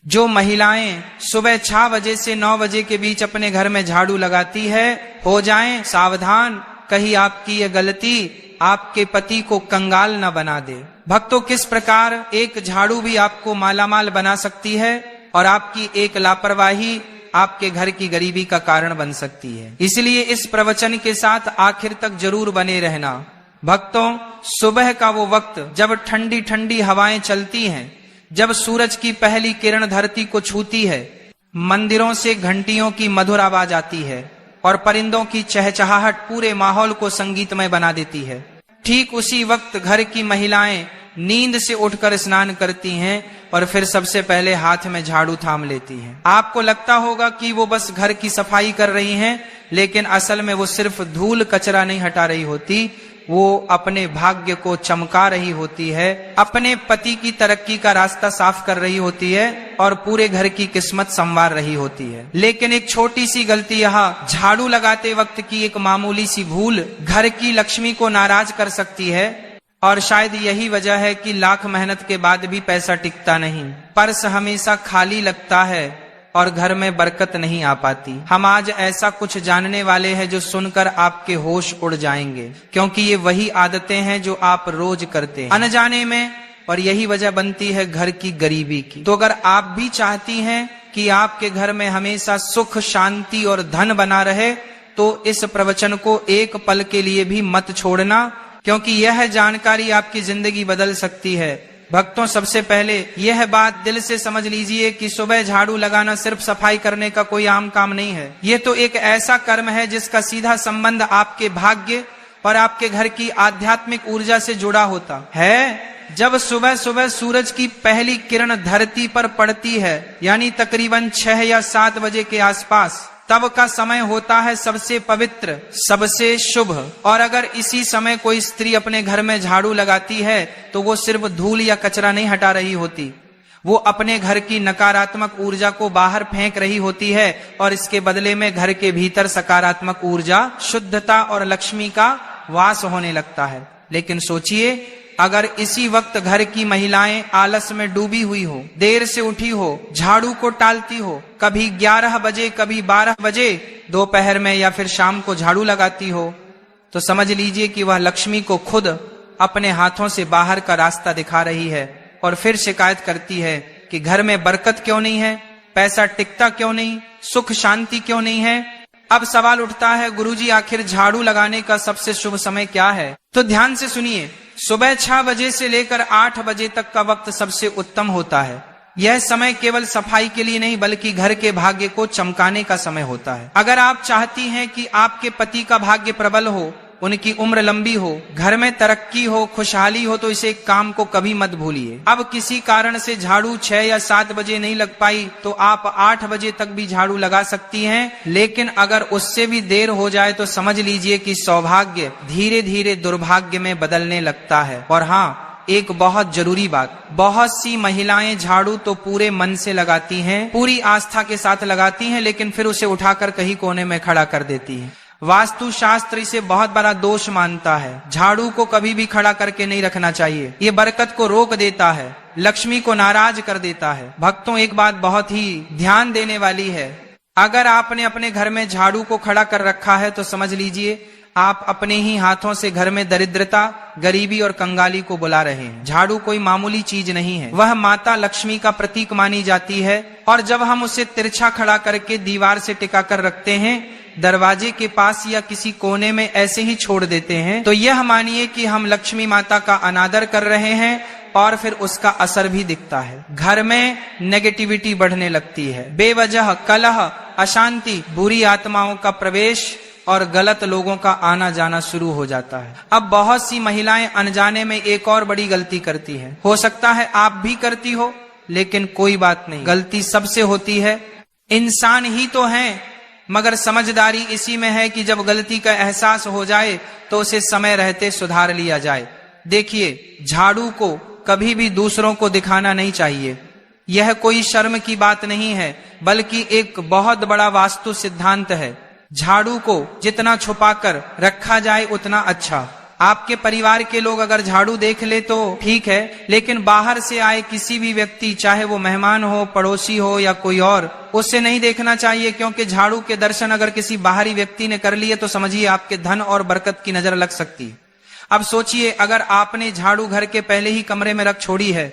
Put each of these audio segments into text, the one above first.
जो महिलाएं सुबह 6 बजे से 9 बजे के बीच अपने घर में झाड़ू लगाती है, हो जाएं सावधान, कहीं आपकी यह गलती आपके पति को कंगाल न बना दे। भक्तों, किस प्रकार एक झाड़ू भी आपको मालामाल बना सकती है और आपकी एक लापरवाही आपके घर की गरीबी का कारण बन सकती है। इसलिए इस प्रवचन के साथ आखिर तक जरूर बने रहना। भक्तों, सुबह का वो वक्त जब ठंडी ठंडी हवाएं चलती हैं, जब सूरज की पहली किरण धरती को छूती है, मंदिरों से घंटियों की मधुर आवाज आती है और परिंदों की चहचहाहट पूरे माहौल को संगीतमय बना देती है। ठीक उसी वक्त घर की महिलाएं नींद से उठकर स्नान करती हैं और फिर सबसे पहले हाथ में झाड़ू थाम लेती हैं। आपको लगता होगा कि वो बस घर की सफाई कर रही हैं, लेकिन असल में वो सिर्फ धूल कचरा नहीं हटा रही होती, वो अपने भाग्य को चमका रही होती है, अपने पति की तरक्की का रास्ता साफ कर रही होती है और पूरे घर की किस्मत संवार रही होती है। लेकिन एक छोटी सी गलती यहाँ झाड़ू लगाते वक्त की एक मामूली सी भूल घर की लक्ष्मी को नाराज कर सकती है और शायद यही वजह है कि लाख मेहनत के बाद भी पैसा टिकता नहीं, पर्स हमेशा खाली लगता है और घर में बरकत नहीं आ पाती। हम आज ऐसा कुछ जानने वाले हैं जो सुनकर आपके होश उड़ जाएंगे, क्योंकि ये वही आदतें हैं जो आप रोज करते हैं अनजाने में, और यही वजह बनती है घर की गरीबी की। तो अगर आप भी चाहती हैं कि आपके घर में हमेशा सुख, शांति और धन बना रहे, तो इस प्रवचन को एक पल के लिए भी मत छोड़ना, क्योंकि यह जानकारी आपकी जिंदगी बदल सकती है। भक्तों, सबसे पहले यह बात दिल से समझ लीजिए कि सुबह झाड़ू लगाना सिर्फ सफाई करने का कोई आम काम नहीं है। यह तो एक ऐसा कर्म है जिसका सीधा संबंध आपके भाग्य और आपके घर की आध्यात्मिक ऊर्जा से जुड़ा होता है। जब सुबह सुबह सूरज की पहली किरण धरती पर पड़ती है, यानी तकरीबन 6 या 7 बजे के आसपास, तब का समय होता है सबसे पवित्र, सबसे शुभ। और अगर इसी समय कोई स्त्री अपने घर में झाड़ू लगाती है तो वो सिर्फ धूल या कचरा नहीं हटा रही होती, वो अपने घर की नकारात्मक ऊर्जा को बाहर फेंक रही होती है और इसके बदले में घर के भीतर सकारात्मक ऊर्जा, शुद्धता और लक्ष्मी का वास होने लगता है। लेकिन सोचिए, अगर इसी वक्त घर की महिलाएं आलस में डूबी हुई हो, देर से उठी हो, झाड़ू को टालती हो, कभी 11 बजे कभी 12 बजे दोपहर में या फिर शाम को झाड़ू लगाती हो, तो समझ लीजिए कि वह लक्ष्मी को खुद अपने हाथों से बाहर का रास्ता दिखा रही है और फिर शिकायत करती है कि घर में बरकत क्यों नहीं है, पैसा टिकता क्यों नहीं, सुख शांति क्यों नहीं है। अब सवाल उठता है, गुरुजी आखिर झाड़ू लगाने का सबसे शुभ समय क्या है? तो ध्यान से सुनिए, सुबह 6 बजे से लेकर 8 बजे तक का वक्त सबसे उत्तम होता है। यह समय केवल सफाई के लिए नहीं बल्कि घर के भाग्य को चमकाने का समय होता है। अगर आप चाहती हैं कि आपके पति का भाग्य प्रबल हो, उनकी उम्र लंबी हो, घर में तरक्की हो, खुशहाली हो, तो इसे काम को कभी मत भूलिए। अब किसी कारण से झाड़ू 6 या 7 बजे नहीं लग पाई तो आप 8 बजे तक भी झाड़ू लगा सकती हैं, लेकिन अगर उससे भी देर हो जाए तो समझ लीजिए कि सौभाग्य धीरे धीरे दुर्भाग्य में बदलने लगता है। और हाँ, एक बहुत जरूरी बात, बहुत सी महिलाएं झाड़ू तो पूरे मन से लगाती हैं, पूरी आस्था के साथ लगाती हैं, लेकिन फिर उसे उठाकर कहीं कोने में खड़ा कर देती हैं। वास्तु शास्त्र इसे बहुत बड़ा दोष मानता है। झाड़ू को कभी भी खड़ा करके नहीं रखना चाहिए, ये बरकत को रोक देता है, लक्ष्मी को नाराज कर देता है। भक्तों, एक बात बहुत ही ध्यान देने वाली है, अगर आपने अपने घर में झाड़ू को खड़ा कर रखा है तो समझ लीजिए आप अपने ही हाथों से घर में दरिद्रता, गरीबी और कंगाली को बुला रहे हैं। झाड़ू कोई मामूली चीज नहीं है, वह माता लक्ष्मी का प्रतीक मानी जाती है, और जब हम उसे तिरछा खड़ा करके दीवार से टिका कर रखते हैं, दरवाजे के पास या किसी कोने में ऐसे ही छोड़ देते हैं, तो यह मानिए कि हम लक्ष्मी माता का अनादर कर रहे हैं और फिर उसका असर भी दिखता है। घर में नेगेटिविटी बढ़ने लगती है, बेवजह कलह, अशांति, बुरी आत्माओं का प्रवेश और गलत लोगों का आना जाना शुरू हो जाता है। अब बहुत सी महिलाएं अनजाने में एक और बड़ी गलती करती हैं। हो सकता है आप भी करती हो, लेकिन कोई बात नहीं, गलती सबसे होती है, इंसान ही तो हैं, मगर समझदारी इसी में है कि जब गलती का एहसास हो जाए तो उसे समय रहते सुधार लिया जाए। देखिए, झाड़ू को कभी भी दूसरों को दिखाना नहीं चाहिए, यह कोई शर्म की बात नहीं है, बल्कि एक बहुत बड़ा वास्तु सिद्धांत है। झाड़ू को जितना छुपाकर रखा जाए उतना अच्छा। आपके परिवार के लोग अगर झाड़ू देख ले तो ठीक है, लेकिन बाहर से आए किसी भी व्यक्ति, चाहे वो मेहमान हो, पड़ोसी हो या कोई और, उससे नहीं देखना चाहिए, क्योंकि झाड़ू के दर्शन अगर किसी बाहरी व्यक्ति ने कर लिए तो समझिए आपके धन और बरकत की नजर लग सकती है। अब सोचिए, अगर आपने झाड़ू घर के पहले ही कमरे में रख छोड़ी है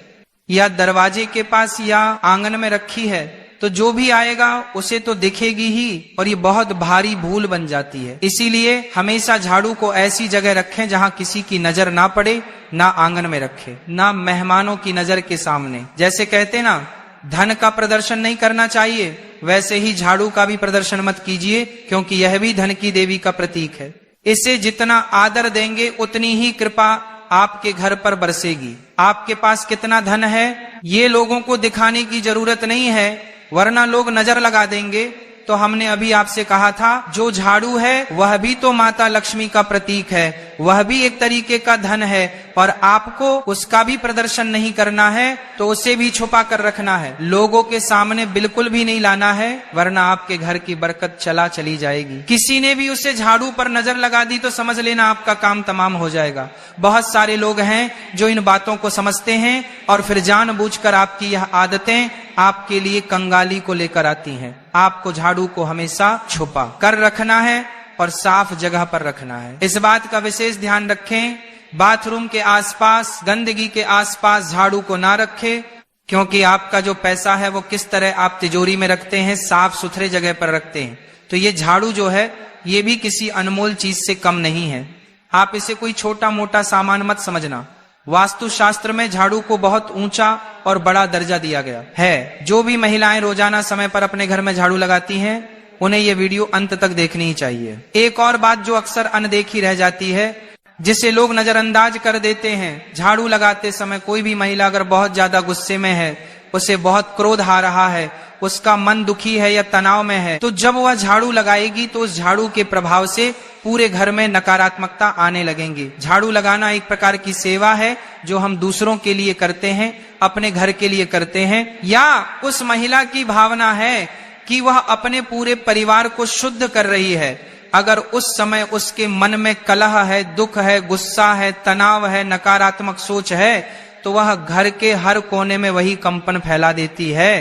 या दरवाजे के पास या आंगन में रखी है, तो जो भी आएगा उसे तो दिखेगी ही, और ये बहुत भारी भूल बन जाती है। इसीलिए हमेशा झाड़ू को ऐसी जगह रखें जहां किसी की नजर ना पड़े, ना आंगन में रखें, ना मेहमानों की नजर के सामने। जैसे कहते ना, धन का प्रदर्शन नहीं करना चाहिए, वैसे ही झाड़ू का भी प्रदर्शन मत कीजिए, क्योंकि यह भी धन की देवी का प्रतीक है। इसे जितना आदर देंगे उतनी ही कृपा आपके घर पर बरसेगी। आपके पास कितना धन है ये लोगों को दिखाने की जरूरत नहीं है, वरना लोग नजर लगा देंगे। तो हमने अभी आपसे कहा था, जो झाड़ू है वह भी तो माता लक्ष्मी का प्रतीक है, वह भी एक तरीके का धन है, और आपको उसका भी प्रदर्शन नहीं करना है, तो उसे भी छुपा कर रखना है, लोगों के सामने बिल्कुल भी नहीं लाना है, वरना आपके घर की बरकत चली जाएगी। किसी ने भी उसे झाड़ू पर नजर लगा दी तो समझ लेना आपका काम तमाम हो जाएगा। बहुत सारे लोग हैं जो इन बातों को समझते हैं और फिर जानबूझकर आपकी यह आदतें आपके लिए कंगाली को लेकर आती हैं। आपको झाड़ू को हमेशा छुपा कर रखना है और साफ जगह पर रखना है। इस बात का विशेष ध्यान रखें, बाथरूम के आसपास, गंदगी के आसपास झाड़ू को ना रखें, क्योंकि आपका जो पैसा है वो किस तरह आप तिजोरी में रखते हैं, साफ सुथरे जगह पर रखते हैं। तो ये झाड़ू जो है ये भी किसी अनमोल चीज से कम नहीं है। आप इसे कोई छोटा मोटा सामान मत समझना। वास्तु शास्त्र में झाड़ू को बहुत ऊंचा और बड़ा दर्जा दिया गया है। जो भी महिलाएं रोजाना समय पर अपने घर में झाड़ू लगाती हैं, उन्हें यह वीडियो अंत तक देखनी ही चाहिए। एक और बात जो अक्सर अनदेखी रह जाती है, जिसे लोग नजरअंदाज कर देते हैं, झाड़ू लगाते समय कोई भी महिला अगर बहुत ज्यादा गुस्से में है, उसे बहुत क्रोध आ रहा है, उसका मन दुखी है या तनाव में है, तो जब वह झाड़ू लगाएगी तो उस झाड़ू के प्रभाव से पूरे घर में नकारात्मकता आने लगेंगी। झाड़ू लगाना एक प्रकार की सेवा है जो हम दूसरों के लिए करते हैं, अपने घर के लिए करते हैं, या उस महिला की भावना है कि वह अपने पूरे परिवार को शुद्ध कर रही है। अगर उस समय उसके मन में कलह है, दुख है, गुस्सा है, तनाव है, नकारात्मक सोच है, तो वह घर के हर कोने में वही कंपन फैला देती है,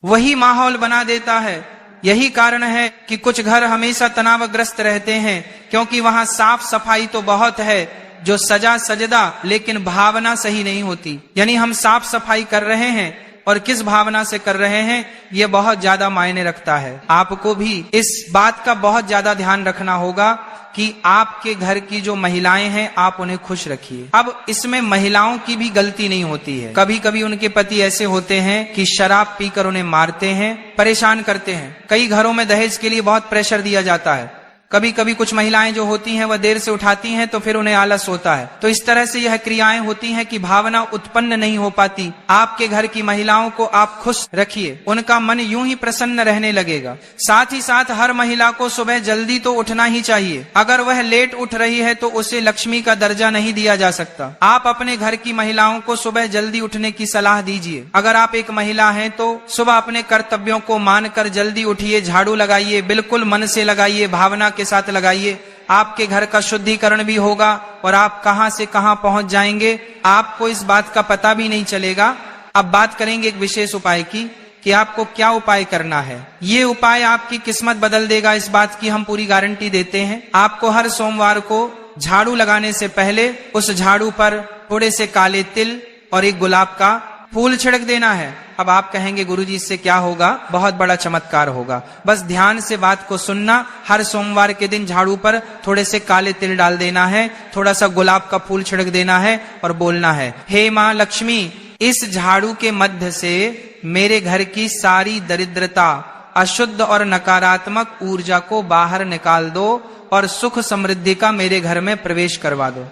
वही माहौल बना देता है। यही कारण है कि कुछ घर हमेशा तनावग्रस्त रहते हैं, क्योंकि वहां साफ सफाई तो बहुत है, जो सजा सजदा, लेकिन भावना सही नहीं होती। यानी हम साफ सफाई कर रहे हैं और किस भावना से कर रहे हैं, यह बहुत ज्यादा मायने रखता है। आपको भी इस बात का बहुत ज्यादा ध्यान रखना होगा कि आपके घर की जो महिलाएं हैं आप उन्हें खुश रखिए। अब इसमें महिलाओं की भी गलती नहीं होती है। कभी कभी उनके पति ऐसे होते हैं कि शराब पीकर उन्हें मारते हैं, परेशान करते हैं। कई घरों में दहेज के लिए बहुत प्रेशर दिया जाता है। कभी कभी कुछ महिलाएं जो होती हैं वह देर से उठाती हैं तो फिर उन्हें आलस होता है। तो इस तरह से यह क्रियाएं होती हैं कि भावना उत्पन्न नहीं हो पाती। आपके घर की महिलाओं को आप खुश रखिए, उनका मन यूं ही प्रसन्न रहने लगेगा। साथ ही साथ हर महिला को सुबह जल्दी तो उठना ही चाहिए। अगर वह लेट उठ रही है तो उसे लक्ष्मी का दर्जा नहीं दिया जा सकता। आप अपने घर की महिलाओं को सुबह जल्दी उठने की सलाह दीजिए। अगर आप एक महिला हैं तो सुबह अपने कर्तव्यों को मानकर जल्दी उठिए, झाड़ू लगाइए, बिल्कुल मन से लगाइए, भावना के साथ लगाइए। आपके घर का शुद्धिकरण भी होगा और आप कहां से कहां पहुंच जाएंगे, आपको इस बात का पता भी नहीं चलेगा। अब बात करेंगे एक विशेष उपाय की कि आपको क्या उपाय करना है। ये उपाय आपकी किस्मत बदल देगा, इस बात की हम पूरी गारंटी देते हैं। आपको हर सोमवार को झाड़ू लगाने से पहले उस झाड़ू पर थोड़े से काले तिल और एक गुलाब का फूल छिड़क देना है। अब आप कहेंगे गुरुजी इससे क्या होगा? बहुत बड़ा चमत्कार होगा। बस ध्यान से बात को सुनना। हर सोमवार के दिन झाड़ू पर थोड़े से काले तिल डाल देना है, थोड़ा सा गुलाब का फूल छिड़क देना है और बोलना है, हे माँ लक्ष्मी, इस झाड़ू के मध्य से मेरे घर की सारी दरिद्रता, अशुद्ध और नकारात्मक ऊर्जा को बाहर निकाल दो और सुख समृद्धि का मेरे घर में प्रवेश करवा दो।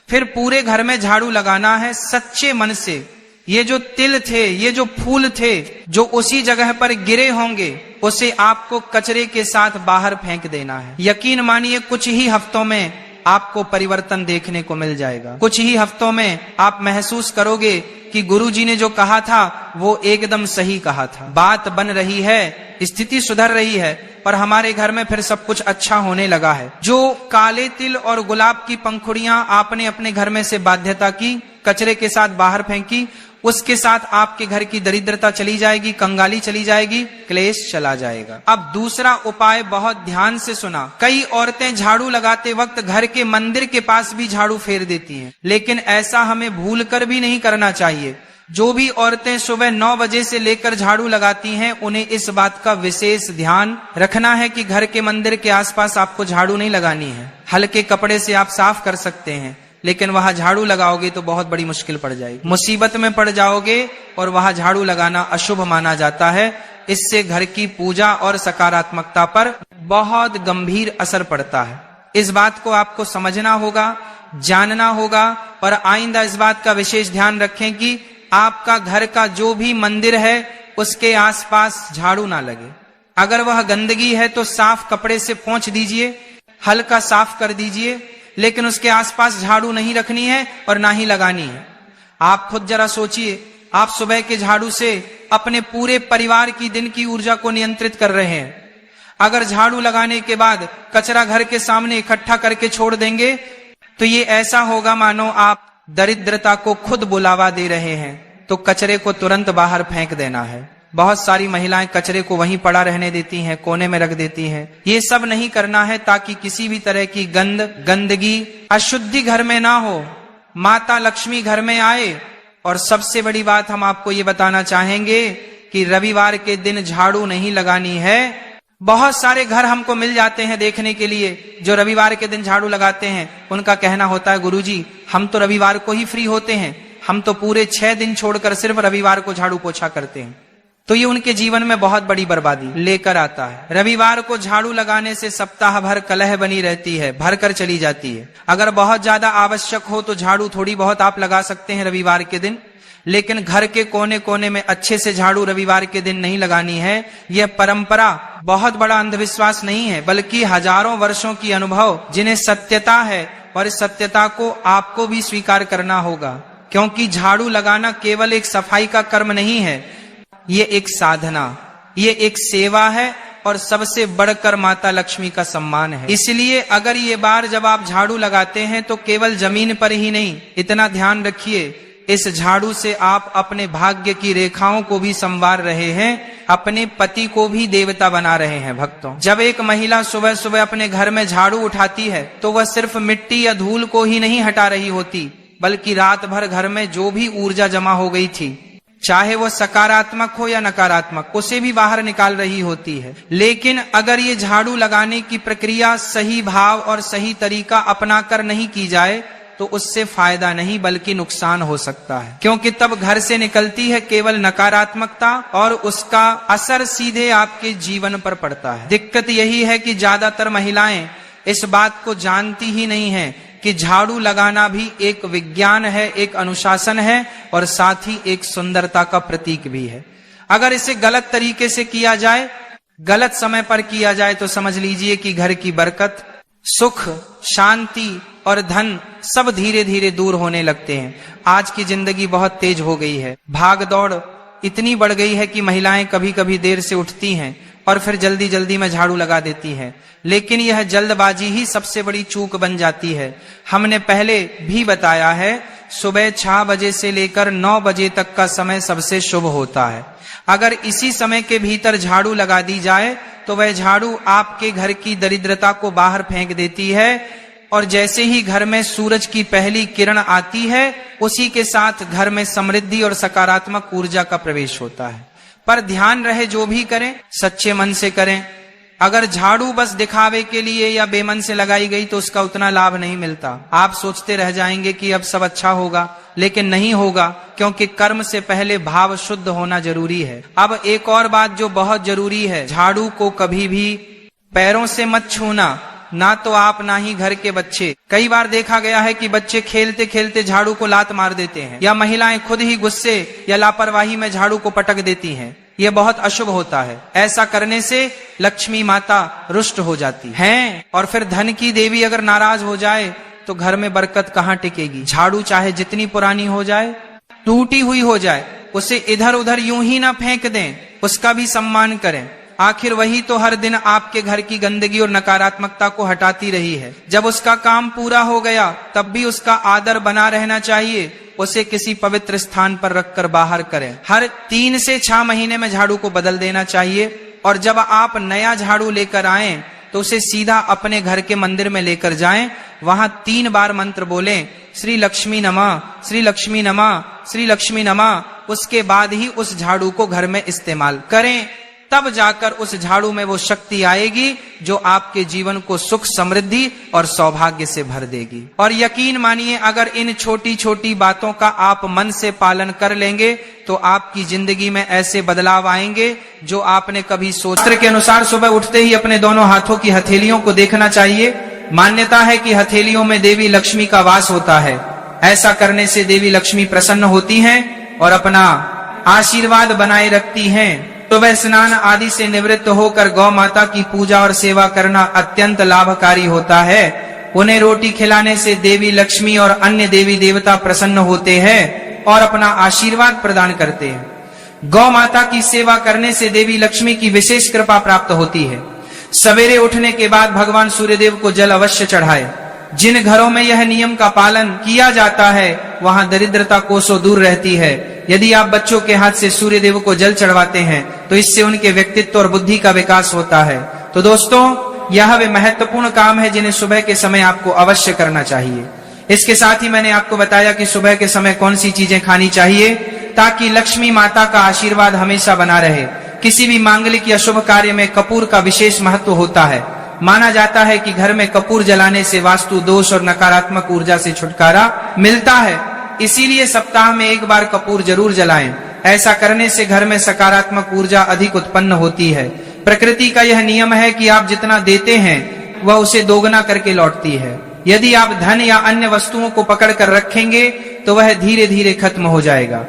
फिर पूरे घर में झाड़ू लगाना है सच्चे मन से। ये जो तिल थे, ये जो फूल थे, जो उसी जगह पर गिरे होंगे, उसे आपको कचरे के साथ बाहर फेंक देना है। यकीन मानिए कुछ ही हफ्तों में आपको परिवर्तन देखने को मिल जाएगा। कुछ ही हफ्तों में आप महसूस करोगे कि गुरुजी ने जो कहा था वो एकदम सही कहा था। बात बन रही है, स्थिति सुधर रही है। और हमारे घर में फिर सब कुछ अच्छा होने लगा है। जो काले तिल और गुलाब की पंखुड़ियां आपने अपने घर में से बाध्यता की, कचरे के साथ बाहर फेंकी, उसके साथ आपके घर की दरिद्रता चली जाएगी, कंगाली चली जाएगी, क्लेश चला जाएगा। अब दूसरा उपाय बहुत ध्यान से सुना। कई औरतें झाड़ू लगाते वक्त घर के मंदिर के पास भी झाड़ू फेर देती हैं, लेकिन ऐसा हमें भूलकर भी नहीं करना चाहिए। जो भी औरतें सुबह 9 बजे से लेकर झाड़ू लगाती हैं, उन्हें इस बात का विशेष ध्यान रखना है कि घर के मंदिर के आसपास आपको झाड़ू नहीं लगानी है। हल्के कपड़े से आप साफ कर सकते हैं, लेकिन वहां झाड़ू लगाओगे तो बहुत बड़ी मुश्किल पड़ जाएगी, मुसीबत में पड़ जाओगे, और वहां झाड़ू लगाना अशुभ माना जाता है। इससे घर की पूजा और सकारात्मकता पर बहुत गंभीर असर पड़ता है। इस बात को आपको समझना होगा, जानना होगा, और आइंदा इस बात का विशेष ध्यान रखें कि आपका घर का जो भी मंदिर है उसके आसपास झाड़ू ना लगे। अगर वह गंदगी है तो साफ कपड़े से पोंछ दीजिए, हल्का साफ कर दीजिए, लेकिन उसके आसपास झाड़ू नहीं रखनी है और ना ही लगानी है। आप खुद जरा सोचिए, आप सुबह के झाड़ू से अपने पूरे परिवार की दिन की ऊर्जा को नियंत्रित कर रहे हैं। अगर झाड़ू लगाने के बाद कचरा घर के सामने इकट्ठा करके छोड़ देंगे तो ये ऐसा होगा मानो आप दरिद्रता को खुद बुलावा दे रहे हैं। तो कचरे को तुरंत बाहर फेंक देना है। बहुत सारी महिलाएं कचरे को वहीं पड़ा रहने देती हैं, कोने में रख देती हैं। ये सब नहीं करना है ताकि किसी भी तरह की गंदगी, अशुद्धि घर में ना हो, माता लक्ष्मी घर में आए। और सबसे बड़ी बात हम आपको ये बताना चाहेंगे कि रविवार के दिन झाड़ू नहीं लगानी है। बहुत सारे घर हमको मिल जाते हैं देखने के लिए जो रविवार के दिन झाड़ू लगाते हैं। उनका कहना होता है, गुरुजी हम तो रविवार को ही फ्री होते हैं, हम तो पूरे 6 दिन छोड़कर सिर्फ रविवार को झाड़ू पोछा करते हैं। तो ये उनके जीवन में बहुत बड़ी बर्बादी लेकर आता है। रविवार को झाड़ू लगाने से सप्ताह भर कलह बनी रहती है, भर कर चली जाती है। अगर बहुत ज्यादा आवश्यक हो तो झाड़ू थोड़ी बहुत आप लगा सकते हैं रविवार के दिन, लेकिन घर के कोने कोने में अच्छे से झाड़ू रविवार के दिन नहीं लगानी है। यह परंपरा बहुत बड़ा अंधविश्वास नहीं है, बल्कि हजारों वर्षों की अनुभव जिन्हें सत्यता है, और इस सत्यता को आपको भी स्वीकार करना होगा। क्योंकि झाड़ू लगाना केवल एक सफाई का कर्म नहीं है, ये एक साधना, ये एक सेवा है, और सबसे बढ़कर माता लक्ष्मी का सम्मान है। इसलिए अगर ये बार जब आप झाड़ू लगाते हैं तो केवल जमीन पर ही नहीं, इतना ध्यान रखिए, इस झाड़ू से आप अपने भाग्य की रेखाओं को भी संवार रहे हैं, अपने पति को भी देवता बना रहे हैं। भक्तों, जब एक महिला सुबह सुबह अपने घर में झाड़ू उठाती है तो वह सिर्फ मिट्टी या धूल को ही नहीं हटा रही होती, बल्कि रात भर घर में जो भी ऊर्जा जमा हो गई थी, चाहे वो सकारात्मक हो या नकारात्मक, उसे भी बाहर निकाल रही होती है। लेकिन अगर ये झाड़ू लगाने की प्रक्रिया सही भाव और सही तरीका अपनाकर नहीं की जाए तो उससे फायदा नहीं बल्कि नुकसान हो सकता है। क्योंकि तब घर से निकलती है केवल नकारात्मकता, और उसका असर सीधे आपके जीवन पर पड़ता है। दिक्कत यही है कि ज्यादातर महिलाएं इस बात को जानती ही नहीं है कि झाड़ू लगाना भी एक विज्ञान है, एक अनुशासन है, और साथ ही एक सुंदरता का प्रतीक भी है। अगर इसे गलत तरीके से किया जाए, गलत समय पर किया जाए, तो समझ लीजिए कि घर की बरकत, सुख, शांति और धन सब धीरे धीरे दूर होने लगते हैं। आज की जिंदगी बहुत तेज हो गई है, भाग दौड़ इतनी बढ़ गई है कि महिलाएं कभी कभी देर से उठती हैं और फिर जल्दी जल्दी में झाड़ू लगा देती हैं। लेकिन यह जल्दबाजी ही सबसे बड़ी चूक बन जाती है। हमने पहले भी बताया है, सुबह 6 बजे से लेकर 9 बजे तक का समय सबसे शुभ होता है। अगर इसी समय के भीतर झाड़ू लगा दी जाए तो वह झाड़ू आपके घर की दरिद्रता को बाहर फेंक देती है, और जैसे ही घर में सूरज की पहली किरण आती है, उसी के साथ घर में समृद्धि और सकारात्मक ऊर्जा का प्रवेश होता है। पर ध्यान रहे, जो भी करें सच्चे मन से करें। अगर झाड़ू बस दिखावे के लिए या बेमन से लगाई गई तो उसका उतना लाभ नहीं मिलता। आप सोचते रह जाएंगे कि अब सब अच्छा होगा, लेकिन नहीं होगा, क्योंकि कर्म से पहले भाव शुद्ध होना जरूरी है। अब एक और बात जो बहुत जरूरी है, झाड़ू को कभी भी पैरों से मत छूना, ना तो आप ना ही घर के बच्चे। कई बार देखा गया है कि बच्चे खेलते खेलते झाड़ू को लात मार देते हैं, या महिलाएं खुद ही गुस्से या लापरवाही में झाड़ू को पटक देती हैं। यह बहुत अशुभ होता है। ऐसा करने से लक्ष्मी माता रुष्ट हो जाती है, और फिर धन की देवी अगर नाराज हो जाए तो घर में बरकत कहाँ टिकेगी। झाड़ू चाहे जितनी पुरानी हो जाए, टूटी हुई हो जाए, उसे इधर उधर यूं ही ना फेंक दें, उसका भी सम्मान करें। आखिर वही तो हर दिन आपके घर की गंदगी और नकारात्मकता को हटाती रही है। जब उसका काम पूरा हो गया तब भी उसका आदर बना रहना चाहिए। उसे किसी पवित्र स्थान पर रखकर बाहर करें। हर 3 से 6 महीने में झाड़ू को बदल देना चाहिए। और जब आप नया झाड़ू लेकर आएं तो उसे सीधा अपने घर के मंदिर में लेकर जाएं। वहां 3 बार मंत्र बोलें, श्री लक्ष्मी नमः, श्री लक्ष्मी नमः, श्री लक्ष्मी नमः। उसके बाद ही उस झाड़ू को घर में इस्तेमाल करें। तब जाकर उस झाड़ू में वो शक्ति आएगी जो आपके जीवन को सुख, समृद्धि और सौभाग्य से भर देगी। और यकीन मानिए, अगर इन छोटी छोटी बातों का आप मन से पालन कर लेंगे तो आपकी जिंदगी में ऐसे बदलाव आएंगे जो आपने कभी सोचा। के अनुसार सुबह उठते ही अपने दोनों हाथों की हथेलियों को देखना चाहिए। मान्यता है कि हथेलियों में देवी लक्ष्मी का वास होता है। ऐसा करने से देवी लक्ष्मी प्रसन्न होती हैं और अपना आशीर्वाद बनाए रखती हैं। सुबह स्नान आदि से निवृत्त होकर गौ माता की पूजा और सेवा करना अत्यंत लाभकारी होता है। उन्हें रोटी खिलाने से देवी लक्ष्मी और अन्य देवी देवता प्रसन्न होते हैं और अपना आशीर्वाद प्रदान करते हैं। गौ माता की सेवा करने से देवी लक्ष्मी की विशेष कृपा प्राप्त होती है। सवेरे उठने के बाद भगवान सूर्यदेव को जल अवश्य चढ़ाए। जिन घरों में यह नियम का पालन किया जाता है वहां दरिद्रता कोसों दूर रहती है। यदि आप बच्चों के हाथ से सूर्यदेव को जल चढ़वाते हैं तो इससे उनके व्यक्तित्व और बुद्धि का विकास होता है। तो दोस्तों, यह वे महत्वपूर्ण काम है जिन्हें सुबह के समय आपको अवश्य करना चाहिए। इसके साथ ही मैंने आपको बताया कि सुबह के समय कौन सी चीजें खानी चाहिए ताकि लक्ष्मी माता का आशीर्वाद हमेशा बना रहे। किसी भी मांगलिक या शुभ कार्य में कपूर का विशेष महत्व होता है। माना जाता है कि घर में कपूर जलाने से वास्तु दोष और नकारात्मक ऊर्जा से छुटकारा मिलता है। इसीलिए सप्ताह में 1 बार कपूर जरूर जलाएं। ऐसा करने से घर में सकारात्मक ऊर्जा अधिक उत्पन्न होती है। प्रकृति का यह नियम है कि आप जितना देते हैं वह उसे दोगुना करके लौटती है। यदि आप धन या अन्य वस्तुओं को पकड़ कर रखेंगे तो वह धीरे धीरे खत्म हो जाएगा।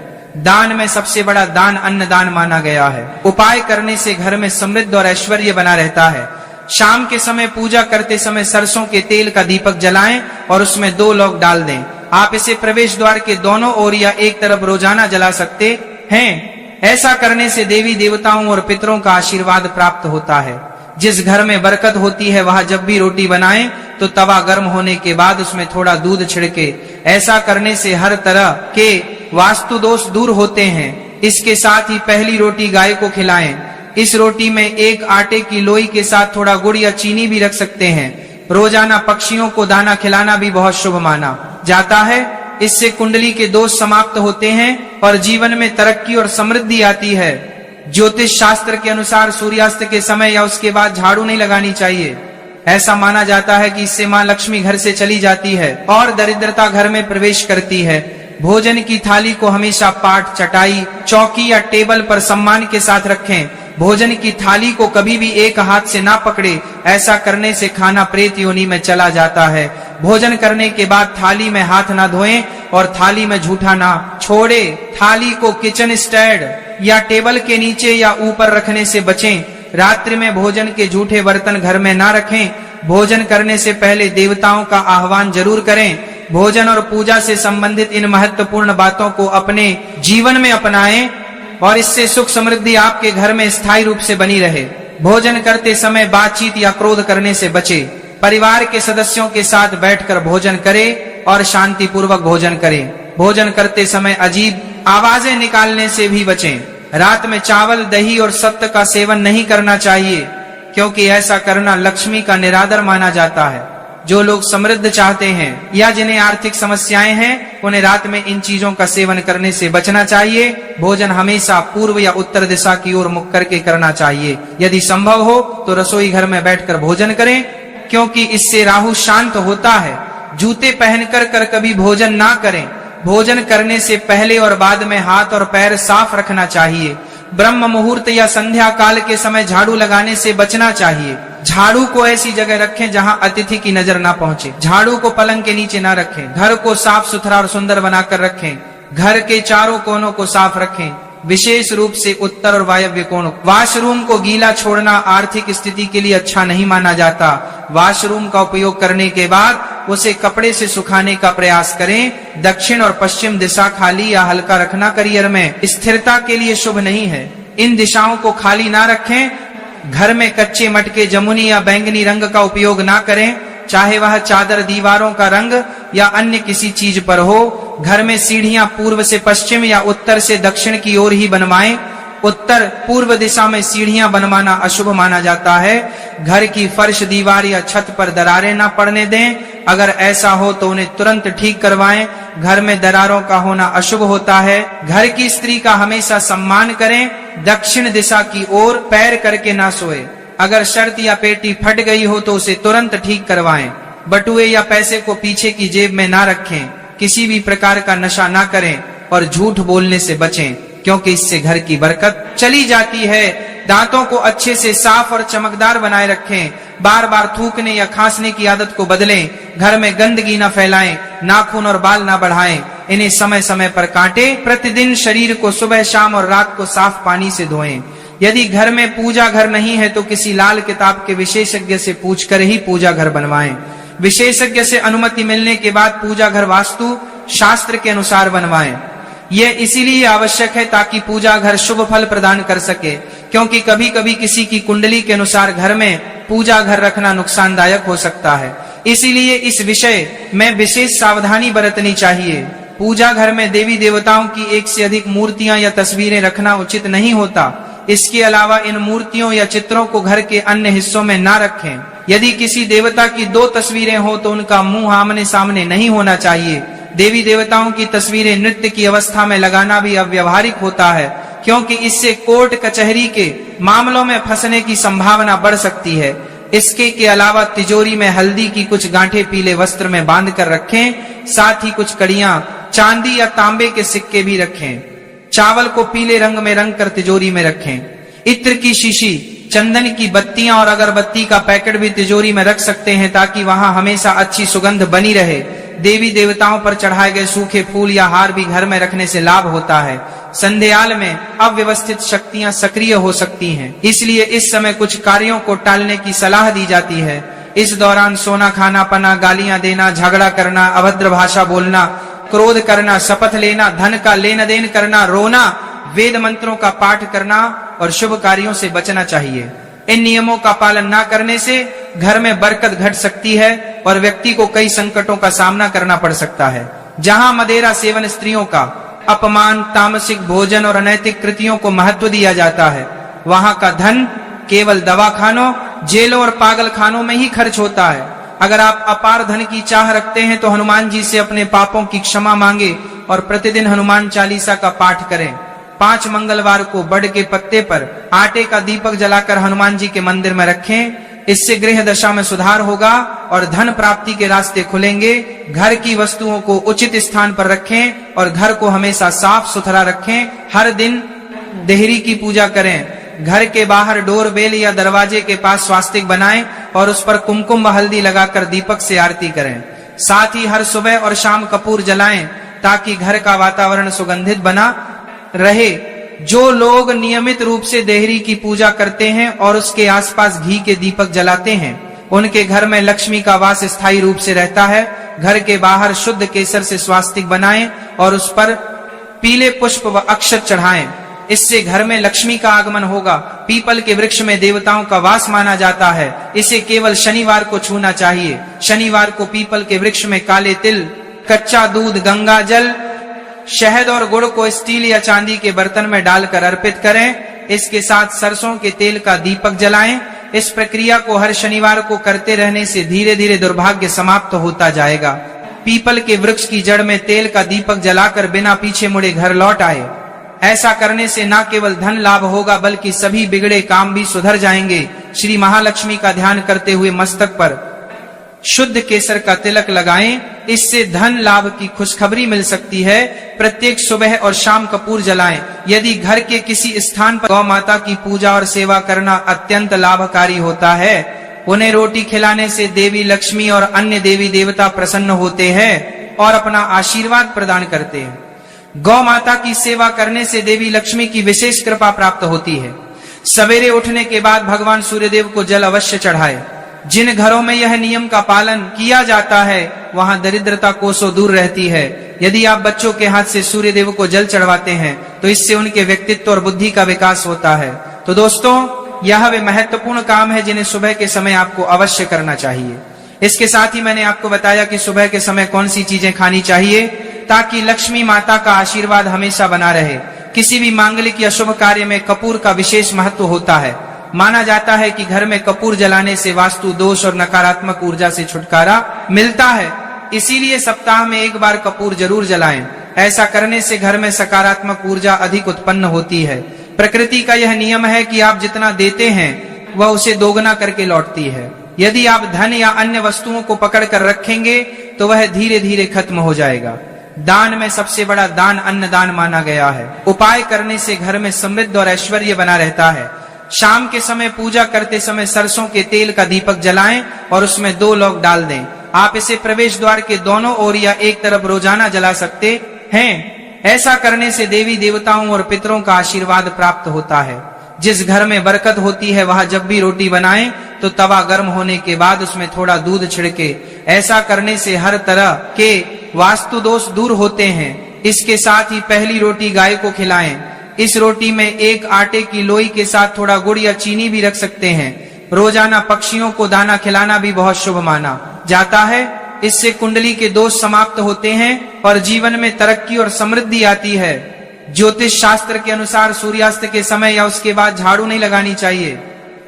दान में सबसे बड़ा दान अन्नदान माना गया है। उपाय करने से घर में समृद्धि और ऐश्वर्य बना रहता है। शाम के समय पूजा करते समय सरसों के तेल का दीपक जलाएं और उसमें 2 लौंग डाल दें। आप इसे प्रवेश द्वार के दोनों ओर या एक तरफ रोजाना जला सकते हैं। ऐसा करने से देवी देवताओं और पितरों का आशीर्वाद प्राप्त होता है। जिस घर में बरकत होती है वहां जब भी रोटी बनाएं तो तवा गर्म होने के बाद उसमें थोड़ा दूध छिड़के। ऐसा करने से हर तरह के वास्तु दोष दूर होते हैं। इसके साथ ही पहली रोटी गाय को खिलाएं। इस रोटी में 1 आटे की लोई के साथ थोड़ा गुड़ या चीनी भी रख सकते हैं। रोजाना पक्षियों को दाना खिलाना भी बहुत शुभ माना जाता है। इससे कुंडली के दोष समाप्त होते हैं और जीवन में तरक्की और समृद्धि आती है। ज्योतिष शास्त्र के अनुसार सूर्यास्त के समय या उसके बाद झाड़ू नहीं लगानी चाहिए। ऐसा माना जाता है कि इससे मां लक्ष्मी घर से चली जाती है और दरिद्रता घर में प्रवेश करती है। भोजन की थाली को हमेशा पाट, चटाई, चौकी या टेबल पर सम्मान के साथ रखें। भोजन की थाली को कभी भी एक हाथ से ना पकड़े। ऐसा करने से खाना प्रेत योनि में चला जाता है। भोजन करने के बाद थाली में हाथ ना धोएं और थाली में झूठा ना छोड़े। थाली को किचन स्टैंड या टेबल के नीचे या ऊपर रखने से बचें। रात्रि में भोजन के झूठे बर्तन घर में ना रखें। भोजन करने से पहले देवताओं का आह्वान जरूर करें। भोजन और पूजा से संबंधित इन महत्वपूर्ण बातों को अपने जीवन में अपनाएं और इससे सुख समृद्धि आपके घर में स्थायी रूप से बनी रहे। भोजन करते समय बातचीत या क्रोध करने से बचे। परिवार के सदस्यों के साथ बैठकर भोजन करें और शांति पूर्वक भोजन करें। भोजन करते समय अजीब आवाजें निकालने से भी बचें। रात में चावल, दही और सत्त का सेवन नहीं करना चाहिए क्योंकि ऐसा करना लक्ष्मी का निरादर माना जाता है। जो लोग समृद्ध चाहते हैं या जिन्हें आर्थिक समस्याएं हैं उन्हें रात में इन चीजों का सेवन करने से बचना चाहिए। भोजन हमेशा पूर्व या उत्तर दिशा की ओर मुख करके करना चाहिए। यदि संभव हो तो रसोई घर में बैठकर भोजन करें क्योंकि इससे राहु शांत होता है। जूते पहनकर कभी भोजन ना करें। भोजन करने से पहले और बाद में हाथ और पैर साफ रखना चाहिए। ब्रह्म मुहूर्त या संध्या काल के समय झाड़ू लगाने से बचना चाहिए। झाड़ू को ऐसी जगह रखें जहां अतिथि की नजर ना पहुंचे। झाड़ू को पलंग के नीचे ना रखें। घर को साफ सुथरा और सुंदर बनाकर रखें। घर के चारों कोनों को साफ रखें, विशेष रूप से उत्तर और वायव्य कोण। वॉशरूम को गीला छोड़ना आर्थिक स्थिति के लिए अच्छा नहीं माना जाता। वॉशरूम का उपयोग करने के बाद उसे कपड़े से सुखाने का प्रयास करें। दक्षिण और पश्चिम दिशा खाली या हल्का रखना करियर में स्थिरता के लिए शुभ नहीं है। इन दिशाओं को खाली ना रखें। घर में कच्चे मटके, जमुनी या बैंगनी रंग का उपयोग ना करें, चाहे वह चादर, दीवारों का रंग या अन्य किसी चीज पर हो। घर में सीढ़ियां पूर्व से पश्चिम या उत्तर से दक्षिण की ओर ही बनवाएं। उत्तर पूर्व दिशा में सीढ़ियां बनवाना अशुभ माना जाता है। घर की फर्श, दीवार या छत पर दरारें ना पड़ने दें। अगर ऐसा हो तो उन्हें तुरंत ठीक करवाएं। घर में दरारों का होना अशुभ होता है। घर की स्त्री का हमेशा सम्मान करें। दक्षिण दिशा की ओर पैर करके ना सोए। अगर शर्त या पेटी फट गई हो तो उसे तुरंत ठीक करवाएं। बटुए या पैसे को पीछे की जेब में ना रखें। किसी भी प्रकार का नशा ना करें और झूठ बोलने से बचें, क्योंकि इससे घर की बरकत चली जाती है। दांतों को अच्छे से साफ और चमकदार बनाए रखें। बार बार थूकने या खांसने की आदत को बदलें। घर में गंदगी न फैलाएं। नाखून और बाल न बढ़ाएं। इन्हें समय समय पर काटें। प्रतिदिन शरीर को सुबह, शाम और रात को साफ पानी से धोएं। यदि घर में पूजा घर नहीं है तो किसी लाल किताब के विशेषज्ञ से पूछकर ही पूजा घर बनवाएं। विशेषज्ञ से अनुमति मिलने के बाद पूजा घर वास्तु शास्त्र के अनुसार बनवाएं। यह इसीलिए आवश्यक है ताकि पूजा घर शुभ फल प्रदान कर सके, क्योंकि कभी कभी किसी की कुंडली के अनुसार घर में पूजा घर रखना नुकसानदायक हो सकता है। इसीलिए इस विषय में विशेष सावधानी बरतनी चाहिए। पूजा घर में देवी देवताओं की एक से अधिक मूर्तियां या तस्वीरें रखना उचित नहीं होता। इसके अलावा इन मूर्तियों या चित्रों को घर के अन्य हिस्सों में ना रखें। यदि किसी देवता की 2 तस्वीरें हो तो उनका मुंह आमने सामने नहीं होना चाहिए। देवी देवताओं की तस्वीरें नृत्य की अवस्था में लगाना भी अव्यवहारिक होता है, क्योंकि इससे कोर्ट कचहरी के मामलों में फंसने की संभावना बढ़ सकती है। इसके के अलावा तिजोरी में हल्दी की कुछ गांठें पीले वस्त्र में बांध कर रखें। साथ ही कुछ कड़ियां, चांदी या तांबे के सिक्के भी रखें। चावल को पीले रंग में रंग कर तिजोरी में रखें। इत्र की शीशी, चंदन की बत्तियां और अगरबत्ती का पैकेट भी तिजोरी में रख सकते हैं, ताकि वहां हमेशा अच्छी सुगंध बनी रहे। देवी देवताओं पर चढ़ाए गए सूखे फूल या हार भी घर में रखने से लाभ होता है। संध्याल में अव्यवस्थित शक्तियां सक्रिय हो सकती हैं, इसलिए इस समय कुछ कार्यों को टालने की सलाह दी जाती है। इस दौरान सोना खाना, पना, गालियां देना, झगड़ा करना, अभद्र भाषा बोलना, क्रोध करना, शपथ लेना, धन का लेन देन करना, रोना, वेद मंत्रों का पाठ करना और शुभ कार्यों से बचना चाहिए। इन नियमों का पालन न करने से घर में बरकत घट सकती है और व्यक्ति को कई संकटों का सामना करना पड़ सकता है। जहां मदिरा सेवन, स्त्रियों का अपमान, तामसिक भोजन और अनैतिक कृतियों को महत्व दिया जाता है, वहां का धन केवल दवाखानों, जेलों और पागल खानों में ही खर्च होता है। अगर आप अपार धन की चाह रखते हैं तो हनुमान जी से अपने पापों की क्षमा मांगे और प्रतिदिन हनुमान चालीसा का पाठ करें। 5 मंगलवार को बड़ के पत्ते पर आटे का दीपक जलाकर हनुमान जी के मंदिर में रखें। इससे गृह दशा में सुधार होगा और धन प्राप्ति के रास्ते खुलेंगे। घर की वस्तुओं को उचित स्थान पर रखें और घर को हमेशा साफ सुथरा रखें। हर दिन देहरी की पूजा करें। घर के बाहर डोर बेल या दरवाजे के पास स्वास्तिक बनाएं और उस पर कुमकुम व हल्दी लगाकर दीपक से आरती करें। साथ ही हर सुबह और शाम कपूर जलाएं, ताकि घर का वातावरण सुगंधित बना रहे। जो लोग नियमित रूप से देहरी की पूजा करते हैं और उसके आसपास घी के दीपक जलाते हैं, उनके घर में लक्ष्मी का वास स्थायी रूप से रहता है। घर के बाहर शुद्ध केसर से स्वास्तिक बनाएं और उस पर पीले पुष्प व अक्षत चढ़ाएं। इससे घर में लक्ष्मी का आगमन होगा। पीपल के वृक्ष में देवताओं का वास माना जाता है। इसे केवल शनिवार को छूना चाहिए। शनिवार को पीपल के वृक्ष में काले तिल, कच्चा दूध, गंगा जल, शहद और गुड़ को स्टील या चांदी के बर्तन में डालकर अर्पित करें। इसके साथ सरसों के तेल का दीपक जलाएं। इस प्रक्रिया को हर शनिवार को करते रहने से धीरे धीरे दुर्भाग्य समाप्त होता जाएगा। पीपल के वृक्ष की जड़ में तेल का दीपक जलाकर बिना पीछे मुड़े घर लौट आए। ऐसा करने से न केवल धन लाभ होगा बल्कि सभी बिगड़े काम भी सुधर जाएंगे। श्री महालक्ष्मी का ध्यान करते हुए मस्तक पर शुद्ध केसर का तिलक लगाएं। इससे धन लाभ की खुशखबरी मिल सकती है। प्रत्येक सुबह और शाम कपूर जलाएं। यदि घर के किसी स्थान पर गौ माता की पूजा और सेवा करना अत्यंत लाभकारी होता है, उन्हें रोटी खिलाने से देवी लक्ष्मी और अन्य देवी देवता प्रसन्न होते हैं और अपना आशीर्वाद प्रदान करते हैं। गौ माता की सेवा करने से देवी लक्ष्मी की विशेष कृपा प्राप्त होती है। सवेरे उठने के बाद भगवान सूर्यदेव को जल अवश्य चढ़ाए। जिन घरों में यह नियम का पालन किया जाता है वहां दरिद्रता कोसों दूर रहती है। यदि आप बच्चों के हाथ से सूर्यदेव को जल चढ़वाते हैं तो इससे उनके व्यक्तित्व और बुद्धि का विकास होता है। तो दोस्तों, यह वे महत्वपूर्ण काम है जिन्हें सुबह के समय आपको अवश्य करना चाहिए। इसके साथ ही मैंने आपको बताया कि सुबह के समय कौन सी चीजें खानी चाहिए ताकि लक्ष्मी माता का आशीर्वाद हमेशा बना रहे। किसी भी मांगलिक या शुभ कार्य में कपूर का विशेष महत्व होता है। माना जाता है कि घर में कपूर जलाने से वास्तु दोष और नकारात्मक ऊर्जा से छुटकारा मिलता है। इसीलिए सप्ताह में एक बार कपूर जरूर जलाएं। ऐसा करने से घर में सकारात्मक ऊर्जा अधिक उत्पन्न होती है। प्रकृति का यह नियम है कि आप जितना देते हैं वह उसे दोगुना करके लौटती है। यदि आप धन या अन्य वस्तुओं को पकड़ कर रखेंगे तो वह धीरे धीरे खत्म हो जाएगा। दान में सबसे बड़ा दान अन्नदान माना गया है। उपाय करने से घर में समृद्धि और ऐश्वर्य बना रहता है। शाम के समय पूजा करते समय सरसों के तेल का दीपक जलाएं और उसमें 2 लौंग डाल दें। आप इसे प्रवेश द्वार के दोनों ओर या एक तरफ रोजाना जला सकते हैं। ऐसा करने से देवी देवताओं और पितरों का आशीर्वाद प्राप्त होता है। जिस घर में बरकत होती है वहां जब भी रोटी बनाएं तो तवा गर्म होने के बाद उसमें थोड़ा दूध छिड़के। ऐसा करने से हर तरह के वास्तु दोष दूर होते हैं। इसके साथ ही पहली रोटी गाय को खिलाएं। इस रोटी में एक आटे की लोई के साथ थोड़ा गुड़ या चीनी भी रख सकते हैं। रोजाना पक्षियों को दाना खिलाना भी बहुत शुभ माना जाता है। इससे कुंडली के दोष समाप्त होते हैं और जीवन में तरक्की और समृद्धि आती है। ज्योतिष शास्त्र के अनुसार सूर्यास्त के समय या उसके बाद झाड़ू नहीं लगानी चाहिए।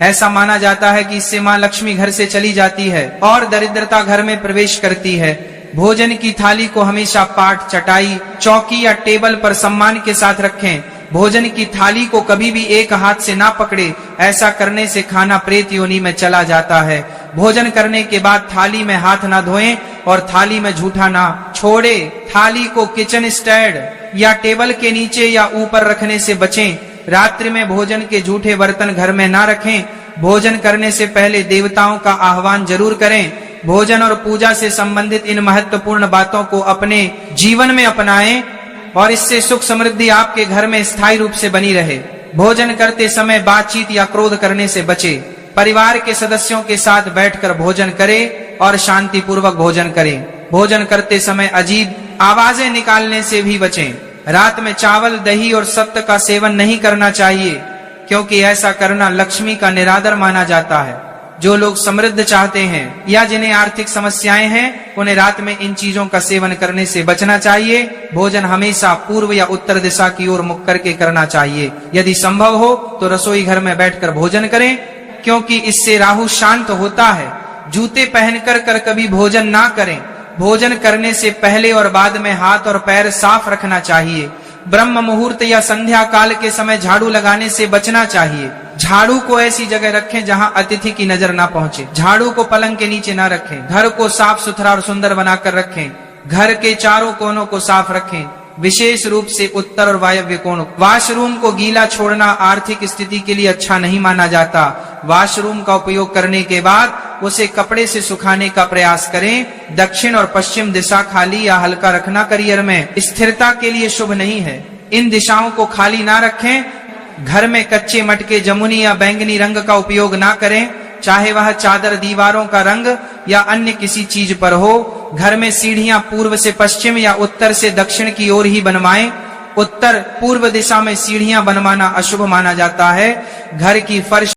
ऐसा माना जाता है कि इससे मां लक्ष्मी घर से चली जाती है और दरिद्रता घर में प्रवेश करती है। भोजन की थाली को हमेशा पाट, चटाई, चौकी या टेबल पर सम्मान के साथ रखें। भोजन की थाली को कभी भी एक हाथ से ना पकड़े। ऐसा करने से खाना प्रेत योनि में चला जाता है। भोजन करने के बाद थाली में हाथ ना धोएं और थाली में झूठा ना छोड़े। थाली को किचन स्टैंड या टेबल के नीचे या ऊपर रखने से बचें। रात्रि में भोजन के झूठे बर्तन घर में ना रखें। भोजन करने से पहले देवताओं का आह्वान जरूर करें। भोजन और पूजा से संबंधित इन महत्वपूर्ण बातों को अपने जीवन में अपनाएं और इससे सुख समृद्धि आपके घर में स्थायी रूप से बनी रहे। भोजन करते समय बातचीत या क्रोध करने से बचें। परिवार के सदस्यों के साथ बैठकर भोजन करें और शांति पूर्वक भोजन करें। भोजन करते समय अजीब आवाजें निकालने से भी बचें। रात में चावल, दही और सत्व का सेवन नहीं करना चाहिए क्योंकि ऐसा करना लक्ष्मी का निरादर माना जाता है। जो लोग समृद्ध चाहते हैं या जिन्हें आर्थिक समस्याएं हैं उन्हें रात में इन चीजों का सेवन करने से बचना चाहिए। भोजन हमेशा पूर्व या उत्तर दिशा की ओर मुख करके करना चाहिए। यदि संभव हो तो रसोई घर में बैठकर भोजन करें क्योंकि इससे राहु शांत होता है। जूते पहनकर कर कभी भोजन ना करें। भोजन करने से पहले और बाद में हाथ और पैर साफ रखना चाहिए। ब्रह्म मुहूर्त या संध्या काल के समय झाड़ू लगाने से बचना चाहिए। झाड़ू को ऐसी जगह रखें जहां अतिथि की नजर ना पहुंचे। झाड़ू को पलंग के नीचे ना रखें। घर को साफ सुथरा और सुंदर बनाकर रखें। घर के चारों कोनों को साफ रखें, विशेष रूप से उत्तर और वायव्य कोण। वॉशरूम को गीला छोड़ना आर्थिक स्थिति के लिए अच्छा नहीं माना जाता। वॉशरूम का उपयोग करने के बाद उसे कपड़े से सुखाने का प्रयास करें। दक्षिण और पश्चिम दिशा खाली या हल्का रखना करियर में स्थिरता के लिए शुभ नहीं है। इन दिशाओं को खाली ना रखें। घर में कच्चे मटके, जमुनी या बैंगनी रंग का उपयोग ना करें, चाहे वह चादर, दीवारों का रंग या अन्य किसी चीज पर हो। घर में सीढ़ियां पूर्व से पश्चिम या उत्तर से दक्षिण की ओर ही बनवाएं। उत्तर पूर्व दिशा में सीढ़ियां बनवाना अशुभ माना जाता है। घर की फर्श